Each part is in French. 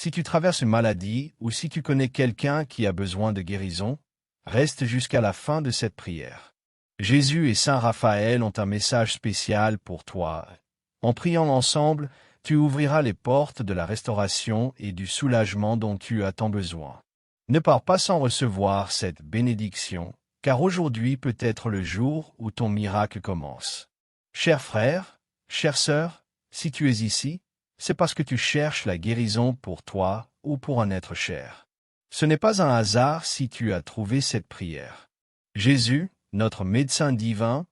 Si tu traverses une maladie ou si tu connais quelqu'un qui a besoin de guérison, reste jusqu'à la fin de cette prière. Jésus et Saint Raphaël ont un message spécial pour toi. En priant ensemble, tu ouvriras les portes de la restauration et du soulagement dont tu as tant besoin. Ne pars pas sans recevoir cette bénédiction, car aujourd'hui peut être le jour où ton miracle commence. Cher frère, chère sœur, si tu es ici, c'est parce que tu cherches la guérison pour toi ou pour un être cher. Ce n'est pas un hasard si tu as trouvé cette prière. Jésus, notre médecin divin,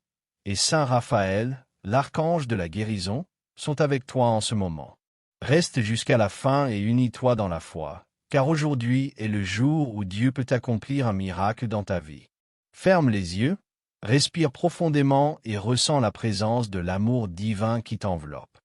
et Saint Raphaël, l'archange de la guérison, sont avec toi en ce moment. Reste jusqu'à la fin et unis-toi dans la foi, car aujourd'hui est le jour où Dieu peut accomplir un miracle dans ta vie. Ferme les yeux, respire profondément et ressens la présence de l'amour divin qui t'enveloppe.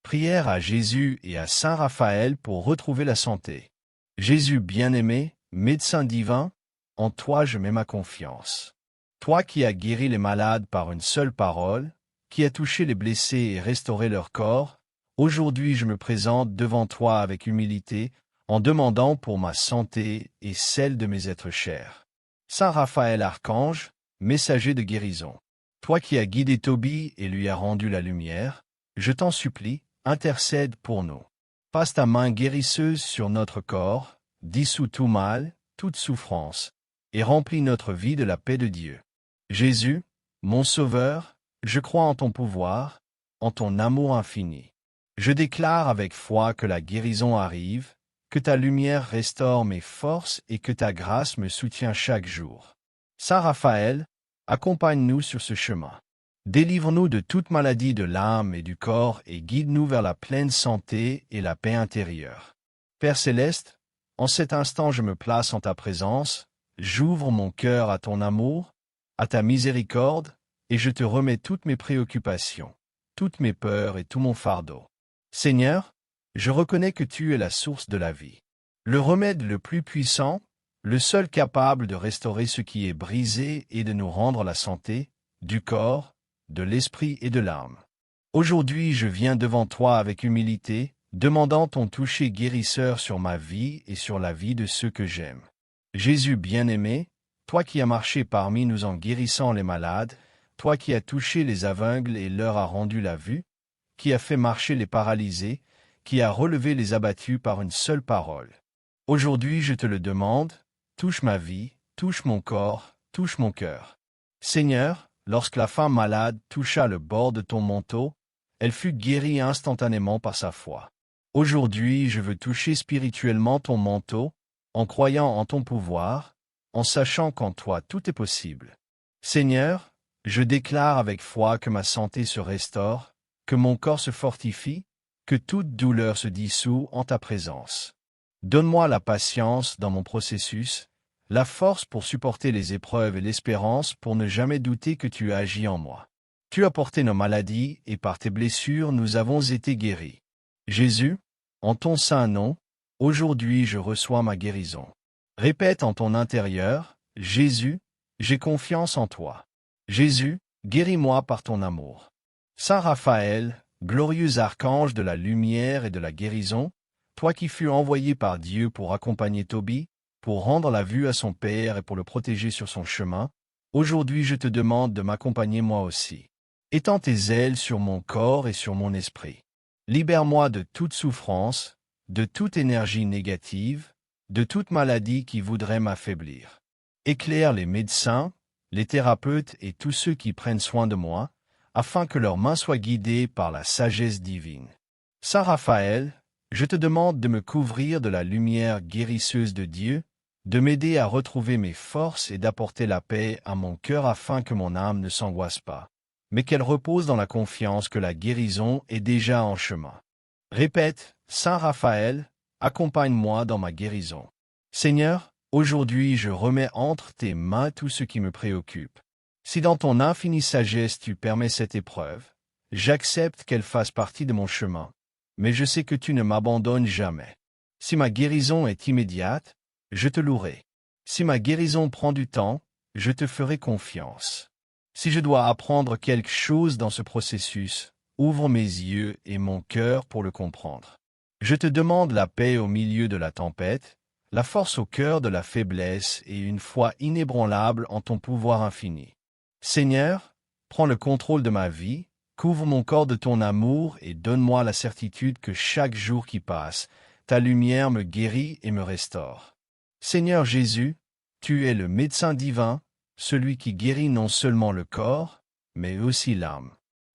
Prière à Jésus et à Saint Raphaël pour retrouver la santé. Jésus bien-aimé, médecin divin, en toi je mets ma confiance. Toi qui as guéri les malades par une seule parole, qui as touché les blessés et restauré leur corps, aujourd'hui je me présente devant toi avec humilité, en demandant pour ma santé et celle de mes êtres chers. Saint Raphaël Archange, messager de guérison, toi qui as guidé Tobie et lui as rendu la lumière, je t'en supplie, intercède pour nous. Passe ta main guérisseuse sur notre corps, dissout tout mal, toute souffrance, et remplis notre vie de la paix de Dieu. Jésus, mon Sauveur, je crois en ton pouvoir, en ton amour infini. Je déclare avec foi que la guérison arrive, que ta lumière restaure mes forces et que ta grâce me soutient chaque jour. Saint Raphaël, accompagne-nous sur ce chemin. Délivre-nous de toute maladie de l'âme et du corps et guide-nous vers la pleine santé et la paix intérieure. Père céleste, en cet instant je me place en ta présence, j'ouvre mon cœur à ton amour, à ta miséricorde, et je te remets toutes mes préoccupations, toutes mes peurs et tout mon fardeau. Seigneur, je reconnais que tu es la source de la vie, le remède le plus puissant, le seul capable de restaurer ce qui est brisé et de nous rendre la santé, du corps, de l'esprit et de l'âme. Aujourd'hui je viens devant toi avec humilité, demandant ton toucher guérisseur sur ma vie et sur la vie de ceux que j'aime. Jésus bien-aimé, toi qui as marché parmi nous en guérissant les malades, toi qui as touché les aveugles et leur as rendu la vue, qui as fait marcher les paralysés, qui as relevé les abattus par une seule parole. Aujourd'hui je te le demande, touche ma vie, touche mon corps, touche mon cœur. Seigneur, lorsque la femme malade toucha le bord de ton manteau, elle fut guérie instantanément par sa foi. Aujourd'hui je veux toucher spirituellement ton manteau, en croyant en ton pouvoir, en sachant qu'en toi tout est possible. Seigneur, je déclare avec foi que ma santé se restaure, que mon corps se fortifie, que toute douleur se dissout en ta présence. Donne-moi la patience dans mon processus, la force pour supporter les épreuves et l'espérance pour ne jamais douter que tu agis en moi. Tu as porté nos maladies et par tes blessures nous avons été guéris. Jésus, en ton saint nom, aujourd'hui je reçois ma guérison. Répète en ton intérieur, Jésus, j'ai confiance en toi. Jésus, guéris-moi par ton amour. Saint Raphaël, glorieux archange de la lumière et de la guérison, toi qui fus envoyé par Dieu pour accompagner Tobie, pour rendre la vue à son père et pour le protéger sur son chemin, aujourd'hui je te demande de m'accompagner moi aussi. Étends tes ailes sur mon corps et sur mon esprit. Libère-moi de toute souffrance, de toute énergie négative, de toute maladie qui voudrait m'affaiblir. Éclaire les médecins, les thérapeutes et tous ceux qui prennent soin de moi, afin que leurs mains soient guidées par la sagesse divine. Saint Raphaël, je te demande de me couvrir de la lumière guérisseuse de Dieu, de m'aider à retrouver mes forces et d'apporter la paix à mon cœur afin que mon âme ne s'angoisse pas, mais qu'elle repose dans la confiance que la guérison est déjà en chemin. Répète, Saint Raphaël, accompagne-moi dans ma guérison. Seigneur, aujourd'hui je remets entre tes mains tout ce qui me préoccupe. Si dans ton infinie sagesse tu permets cette épreuve, j'accepte qu'elle fasse partie de mon chemin, mais je sais que tu ne m'abandonnes jamais. Si ma guérison est immédiate, je te louerai. Si ma guérison prend du temps, je te ferai confiance. Si je dois apprendre quelque chose dans ce processus, ouvre mes yeux et mon cœur pour le comprendre. Je te demande la paix au milieu de la tempête, la force au cœur de la faiblesse et une foi inébranlable en ton pouvoir infini. Seigneur, prends le contrôle de ma vie, couvre mon corps de ton amour et donne-moi la certitude que chaque jour qui passe, ta lumière me guérit et me restaure. Seigneur Jésus, tu es le médecin divin, celui qui guérit non seulement le corps, mais aussi l'âme.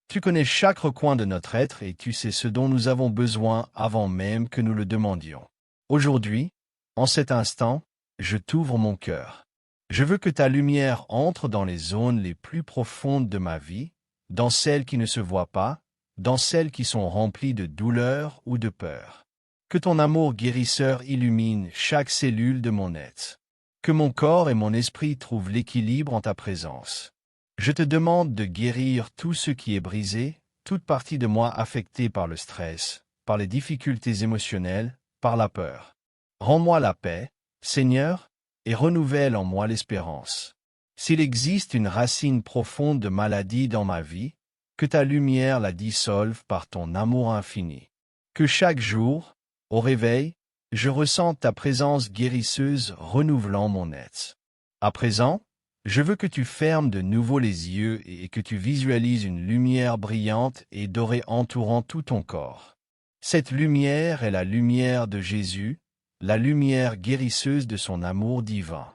Tu connais chaque recoin de notre être et tu sais ce dont nous avons besoin avant même que nous le demandions. Aujourd'hui, en cet instant, je t'ouvre mon cœur. Je veux que ta lumière entre dans les zones les plus profondes de ma vie, dans celles qui ne se voient pas, dans celles qui sont remplies de douleur ou de peur. Que ton amour guérisseur illumine chaque cellule de mon être. Que mon corps et mon esprit trouvent l'équilibre en ta présence. Je te demande de guérir tout ce qui est brisé, toute partie de moi affectée par le stress, par les difficultés émotionnelles, par la peur. Rends-moi la paix, Seigneur, et renouvelle en moi l'espérance. S'il existe une racine profonde de maladie dans ma vie, que ta lumière la dissolve par ton amour infini. Que chaque jour, au réveil, je ressente ta présence guérisseuse renouvelant mon être. À présent, je veux que tu fermes de nouveau les yeux et que tu visualises une lumière brillante et dorée entourant tout ton corps. Cette lumière est la lumière de Jésus, la lumière guérisseuse de son amour divin.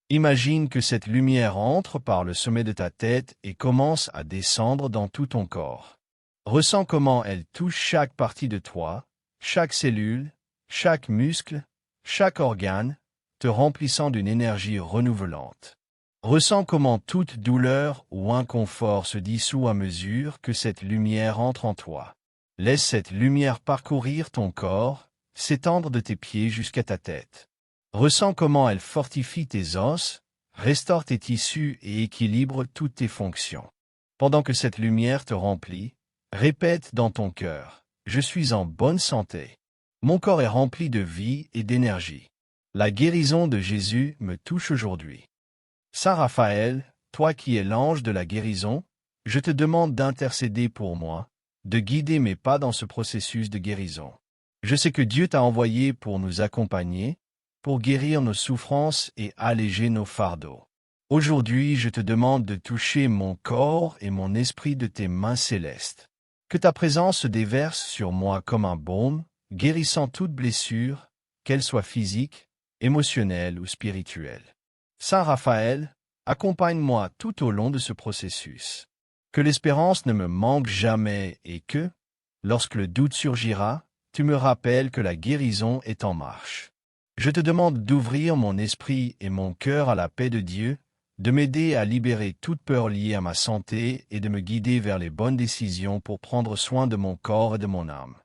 Imagine que cette lumière entre par le sommet de ta tête et commence à descendre dans tout ton corps. Ressens comment elle touche chaque partie de toi, chaque cellule, chaque muscle, chaque organe, te remplissant d'une énergie renouvelante. Ressens comment toute douleur ou inconfort se dissout à mesure que cette lumière entre en toi. Laisse cette lumière parcourir ton corps, s'étendre de tes pieds jusqu'à ta tête. Ressens comment elle fortifie tes os, restaure tes tissus et équilibre toutes tes fonctions. Pendant que cette lumière te remplit, répète dans ton cœur, « Je suis en bonne santé. Mon corps est rempli de vie et d'énergie. La guérison de Jésus me touche aujourd'hui. » Saint Raphaël, toi qui es l'ange de la guérison, je te demande d'intercéder pour moi, de guider mes pas dans ce processus de guérison. Je sais que Dieu t'a envoyé pour nous accompagner, pour guérir nos souffrances et alléger nos fardeaux. Aujourd'hui, je te demande de toucher mon corps et mon esprit de tes mains célestes. Que ta présence se déverse sur moi comme un baume, guérissant toute blessure, qu'elle soit physique, émotionnelle ou spirituelle. Saint Raphaël, accompagne-moi tout au long de ce processus. Que l'espérance ne me manque jamais et que, lorsque le doute surgira, tu me rappelles que la guérison est en marche. Je te demande d'ouvrir mon esprit et mon cœur à la paix de Dieu, de m'aider à libérer toute peur liée à ma santé et de me guider vers les bonnes décisions pour prendre soin de mon corps et de mon âme.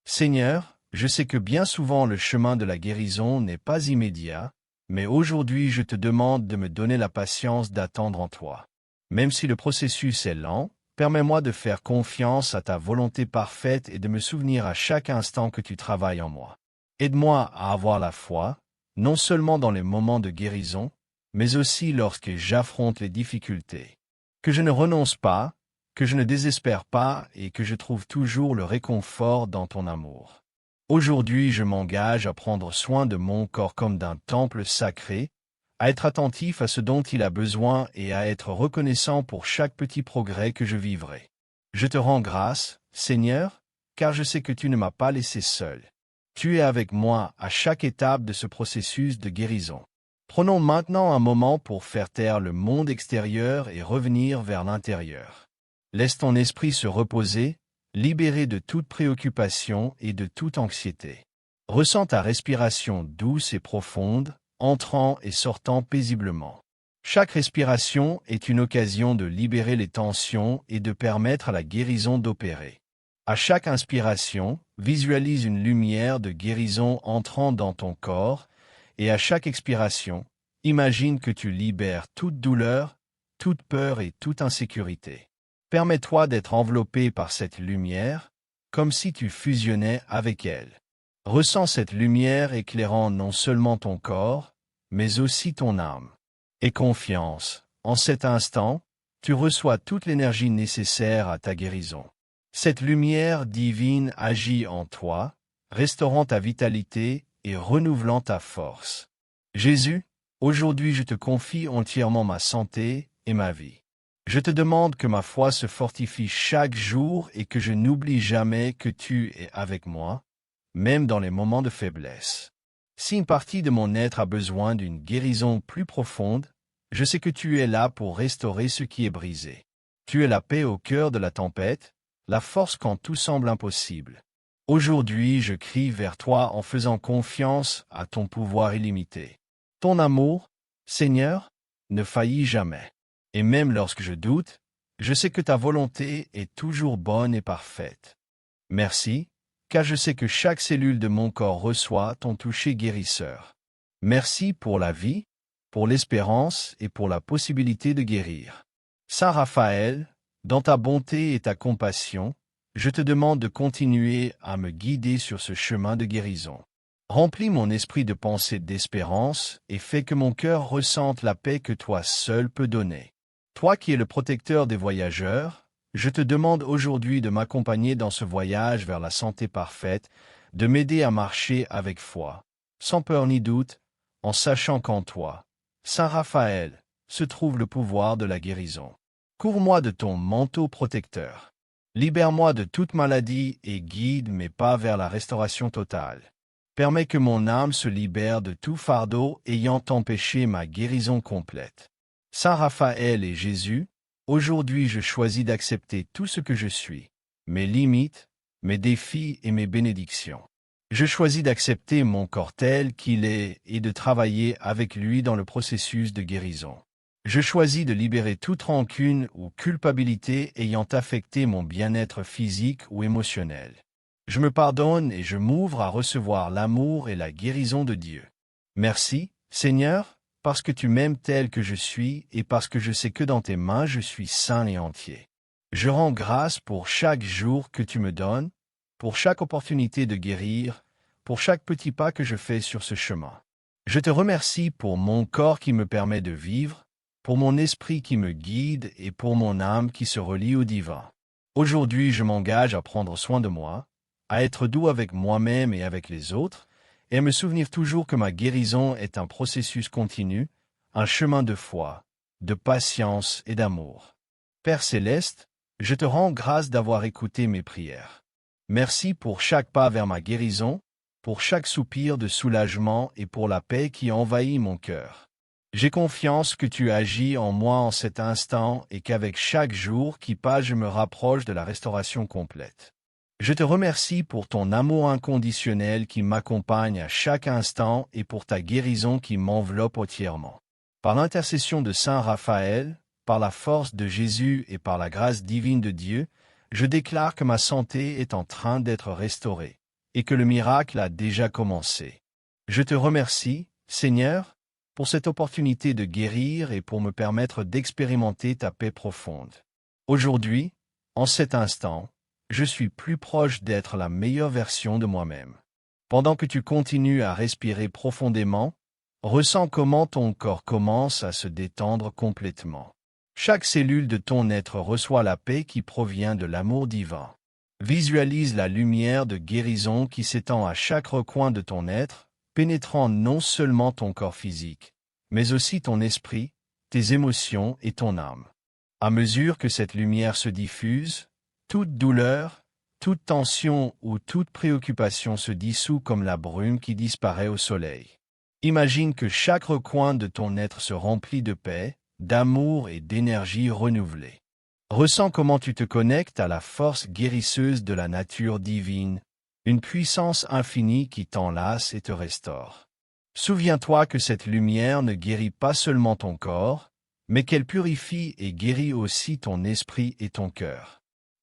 Seigneur, je sais que bien souvent le chemin de la guérison n'est pas immédiat, mais aujourd'hui je te demande de me donner la patience d'attendre en toi. Même si le processus est lent, permets-moi de faire confiance à ta volonté parfaite et de me souvenir à chaque instant que tu travailles en moi. Aide-moi à avoir la foi, non seulement dans les moments de guérison, mais aussi lorsque j'affronte les difficultés. Que je ne renonce pas, que je ne désespère pas et que je trouve toujours le réconfort dans ton amour. Aujourd'hui, je m'engage à prendre soin de mon corps comme d'un temple sacré, à être attentif à ce dont il a besoin et à être reconnaissant pour chaque petit progrès que je vivrai. Je te rends grâce, Seigneur, car je sais que tu ne m'as pas laissé seul. Tu es avec moi à chaque étape de ce processus de guérison. Prenons maintenant un moment pour faire taire le monde extérieur et revenir vers l'intérieur. Laisse ton esprit se reposer, libéré de toute préoccupation et de toute anxiété. Ressens ta respiration douce et profonde, entrant et sortant paisiblement. Chaque respiration est une occasion de libérer les tensions et de permettre à la guérison d'opérer. À chaque inspiration, visualise une lumière de guérison entrant dans ton corps, et à chaque expiration, imagine que tu libères toute douleur, toute peur et toute insécurité. Permets-toi d'être enveloppé par cette lumière, comme si tu fusionnais avec elle. Ressens cette lumière éclairant non seulement ton corps, mais aussi ton âme. Aie confiance, en cet instant, tu reçois toute l'énergie nécessaire à ta guérison. Cette lumière divine agit en toi, restaurant ta vitalité et renouvelant ta force. Jésus, aujourd'hui je te confie entièrement ma santé et ma vie. Je te demande que ma foi se fortifie chaque jour et que je n'oublie jamais que tu es avec moi, même dans les moments de faiblesse. Si une partie de mon être a besoin d'une guérison plus profonde, je sais que tu es là pour restaurer ce qui est brisé. Tu es la paix au cœur de la tempête, la force quand tout semble impossible. Aujourd'hui, je crie vers toi en faisant confiance à ton pouvoir illimité. Ton amour, Seigneur, ne faillit jamais. Et même lorsque je doute, je sais que ta volonté est toujours bonne et parfaite. Merci, car je sais que chaque cellule de mon corps reçoit ton toucher guérisseur. Merci pour la vie, pour l'espérance et pour la possibilité de guérir. Saint Raphaël, dans ta bonté et ta compassion, je te demande de continuer à me guider sur ce chemin de guérison. Remplis mon esprit de pensée d'espérance et fais que mon cœur ressente la paix que toi seul peux donner. Toi qui es le protecteur des voyageurs, je te demande aujourd'hui de m'accompagner dans ce voyage vers la santé parfaite, de m'aider à marcher avec foi, sans peur ni doute, en sachant qu'en toi, Saint Raphaël, se trouve le pouvoir de la guérison. Couvre-moi de ton manteau protecteur. Libère-moi de toute maladie et guide mes pas vers la restauration totale. Permets que mon âme se libère de tout fardeau ayant empêché ma guérison complète. Saint Raphaël et Jésus, aujourd'hui je choisis d'accepter tout ce que je suis, mes limites, mes défis et mes bénédictions. Je choisis d'accepter mon corps tel qu'il est et de travailler avec lui dans le processus de guérison. Je choisis de libérer toute rancune ou culpabilité ayant affecté mon bien-être physique ou émotionnel. Je me pardonne et je m'ouvre à recevoir l'amour et la guérison de Dieu. Merci, Seigneur, parce que tu m'aimes tel que je suis et parce que je sais que dans tes mains je suis sain et entier. Je rends grâce pour chaque jour que tu me donnes, pour chaque opportunité de guérir, pour chaque petit pas que je fais sur ce chemin. Je te remercie pour mon corps qui me permet de vivre, pour mon esprit qui me guide et pour mon âme qui se relie au divin. Aujourd'hui, je m'engage à prendre soin de moi, à être doux avec moi-même et avec les autres, et à me souvenir toujours que ma guérison est un processus continu, un chemin de foi, de patience et d'amour. Père céleste, je te rends grâce d'avoir écouté mes prières. Merci pour chaque pas vers ma guérison, pour chaque soupir de soulagement et pour la paix qui envahit mon cœur. J'ai confiance que tu agis en moi en cet instant et qu'avec chaque jour qui passe je me rapproche de la restauration complète. Je te remercie pour ton amour inconditionnel qui m'accompagne à chaque instant et pour ta guérison qui m'enveloppe entièrement. Par l'intercession de Saint Raphaël, par la force de Jésus et par la grâce divine de Dieu, je déclare que ma santé est en train d'être restaurée et que le miracle a déjà commencé. Je te remercie, Seigneur, pour cette opportunité de guérir et pour me permettre d'expérimenter ta paix profonde. Aujourd'hui, en cet instant, je suis plus proche d'être la meilleure version de moi-même. Pendant que tu continues à respirer profondément, ressens comment ton corps commence à se détendre complètement. Chaque cellule de ton être reçoit la paix qui provient de l'amour divin. Visualise la lumière de guérison qui s'étend à chaque recoin de ton être, pénétrant non seulement ton corps physique, mais aussi ton esprit, tes émotions et ton âme. À mesure que cette lumière se diffuse, toute douleur, toute tension ou toute préoccupation se dissout comme la brume qui disparaît au soleil. Imagine que chaque recoin de ton être se remplit de paix, d'amour et d'énergie renouvelée. Ressens comment tu te connectes à la force guérisseuse de la nature divine, une puissance infinie qui t'enlace et te restaure. Souviens-toi que cette lumière ne guérit pas seulement ton corps, mais qu'elle purifie et guérit aussi ton esprit et ton cœur.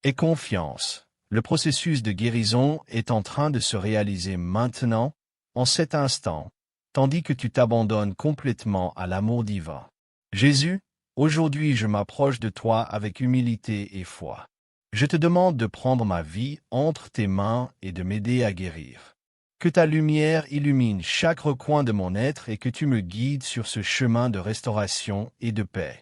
Aie confiance, le processus de guérison est en train de se réaliser maintenant, en cet instant, tandis que tu t'abandonnes complètement à l'amour divin. Jésus, aujourd'hui je m'approche de toi avec humilité et foi. Je te demande de prendre ma vie entre tes mains et de m'aider à guérir. Que ta lumière illumine chaque recoin de mon être et que tu me guides sur ce chemin de restauration et de paix.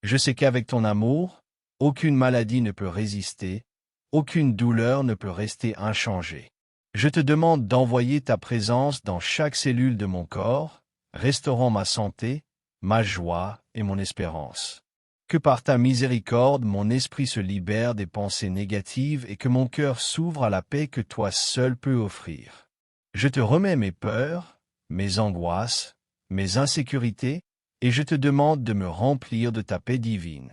Je sais qu'avec ton amour, aucune maladie ne peut résister, aucune douleur ne peut rester inchangée. Je te demande d'envoyer ta présence dans chaque cellule de mon corps, restaurant ma santé, ma joie et mon espérance. Que par ta miséricorde mon esprit se libère des pensées négatives et que mon cœur s'ouvre à la paix que toi seul peux offrir. Je te remets mes peurs, mes angoisses, mes insécurités, et je te demande de me remplir de ta paix divine.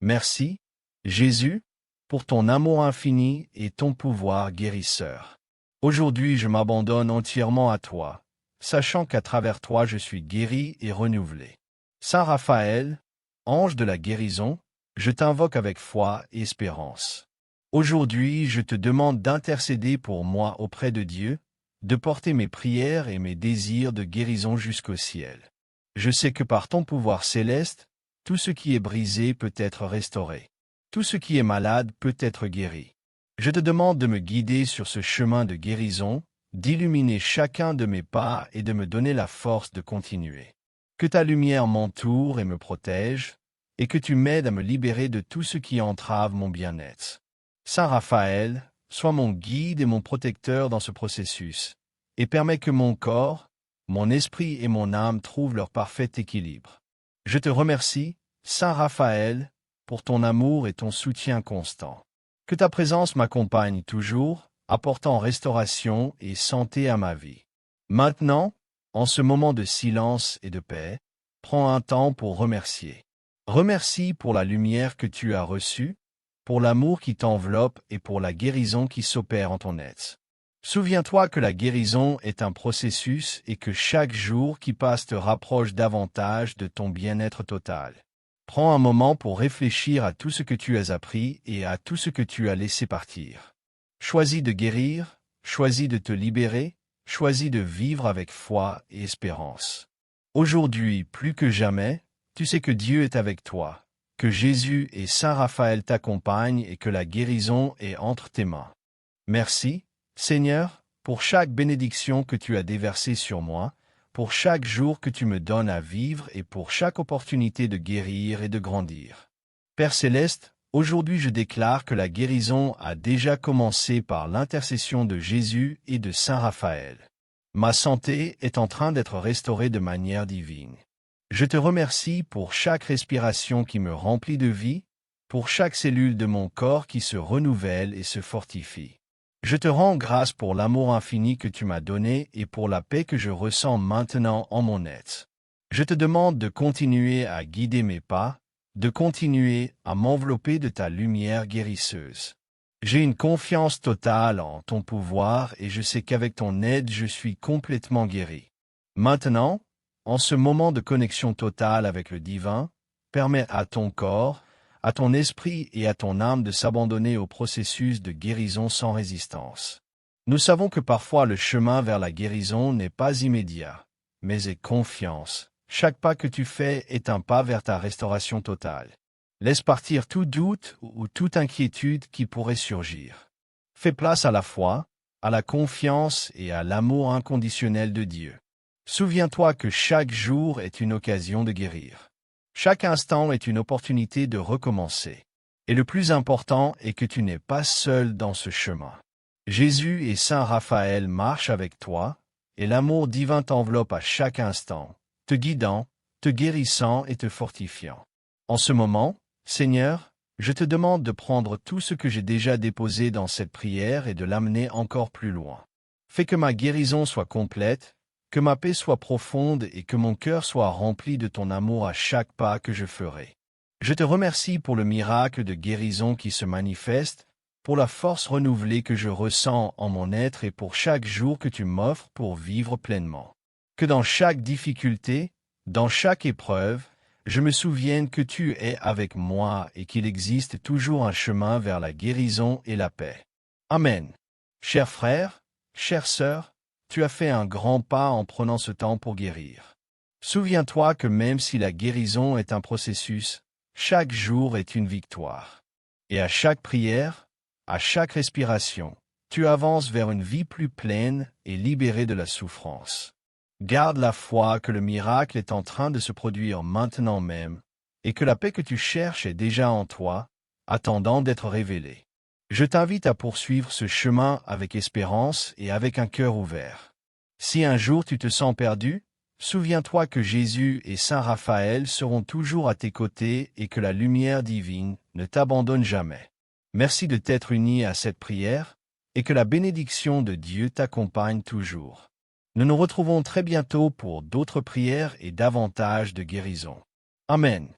Merci, Jésus, pour ton amour infini et ton pouvoir guérisseur. Aujourd'hui je m'abandonne entièrement à toi, sachant qu'à travers toi je suis guéri et renouvelé. Saint Raphaël, ange de la guérison, je t'invoque avec foi et espérance. Aujourd'hui je te demande d'intercéder pour moi auprès de Dieu, de porter mes prières et mes désirs de guérison jusqu'au ciel. Je sais que par ton pouvoir céleste, tout ce qui est brisé peut être restauré. Tout ce qui est malade peut être guéri. Je te demande de me guider sur ce chemin de guérison, d'illuminer chacun de mes pas et de me donner la force de continuer. Que ta lumière m'entoure et me protège, et que tu m'aides à me libérer de tout ce qui entrave mon bien-être. Saint Raphaël, sois mon guide et mon protecteur dans ce processus, et permets que mon corps, mon esprit et mon âme trouvent leur parfait équilibre. Je te remercie, Saint Raphaël, pour ton amour et ton soutien constant. Que ta présence m'accompagne toujours, apportant restauration et santé à ma vie. Maintenant, en ce moment de silence et de paix, prends un temps pour remercier. Remercie pour la lumière que tu as reçue, pour l'amour qui t'enveloppe et pour la guérison qui s'opère en ton être. Souviens-toi que la guérison est un processus et que chaque jour qui passe te rapproche davantage de ton bien-être total. Prends un moment pour réfléchir à tout ce que tu as appris et à tout ce que tu as laissé partir. Choisis de guérir, choisis de te libérer, choisis de vivre avec foi et espérance. Aujourd'hui, plus que jamais, tu sais que Dieu est avec toi, que Jésus et Saint Raphaël t'accompagnent et que la guérison est entre tes mains. Merci, Seigneur, pour chaque bénédiction que tu as déversée sur moi, pour chaque jour que tu me donnes à vivre et pour chaque opportunité de guérir et de grandir. Père céleste, aujourd'hui je déclare que la guérison a déjà commencé par l'intercession de Jésus et de Saint Raphaël. Ma santé est en train d'être restaurée de manière divine. Je te remercie pour chaque respiration qui me remplit de vie, pour chaque cellule de mon corps qui se renouvelle et se fortifie. Je te rends grâce pour l'amour infini que tu m'as donné et pour la paix que je ressens maintenant en mon être. Je te demande de continuer à guider mes pas, de continuer à m'envelopper de ta lumière guérisseuse. J'ai une confiance totale en ton pouvoir et je sais qu'avec ton aide je suis complètement guéri. Maintenant, en ce moment de connexion totale avec le divin, permets à ton corps, à ton esprit et à ton âme de s'abandonner au processus de guérison sans résistance. Nous savons que parfois le chemin vers la guérison n'est pas immédiat, mais aie confiance. Chaque pas que tu fais est un pas vers ta restauration totale. Laisse partir tout doute ou toute inquiétude qui pourrait surgir. Fais place à la foi, à la confiance et à l'amour inconditionnel de Dieu. Souviens-toi que chaque jour est une occasion de guérir. Chaque instant est une opportunité de recommencer. Et le plus important est que tu n'es pas seul dans ce chemin. Jésus et Saint Raphaël marchent avec toi, et l'amour divin t'enveloppe à chaque instant, te guidant, te guérissant et te fortifiant. En ce moment, Seigneur, je te demande de prendre tout ce que j'ai déjà déposé dans cette prière et de l'amener encore plus loin. Fais que ma guérison soit complète, que ma paix soit profonde et que mon cœur soit rempli de ton amour à chaque pas que je ferai. Je te remercie pour le miracle de guérison qui se manifeste, pour la force renouvelée que je ressens en mon être et pour chaque jour que tu m'offres pour vivre pleinement. Que dans chaque difficulté, dans chaque épreuve, je me souvienne que tu es avec moi et qu'il existe toujours un chemin vers la guérison et la paix. Amen. Chers frères, chères sœurs, tu as fait un grand pas en prenant ce temps pour guérir. Souviens-toi que même si la guérison est un processus, chaque jour est une victoire. Et à chaque prière, à chaque respiration, tu avances vers une vie plus pleine et libérée de la souffrance. Garde la foi que le miracle est en train de se produire maintenant même, et que la paix que tu cherches est déjà en toi, attendant d'être révélée. Je t'invite à poursuivre ce chemin avec espérance et avec un cœur ouvert. Si un jour tu te sens perdu, souviens-toi que Jésus et Saint Raphaël seront toujours à tes côtés et que la lumière divine ne t'abandonne jamais. Merci de t'être uni à cette prière, et que la bénédiction de Dieu t'accompagne toujours. Nous nous retrouvons très bientôt pour d'autres prières et davantage de guérison. Amen.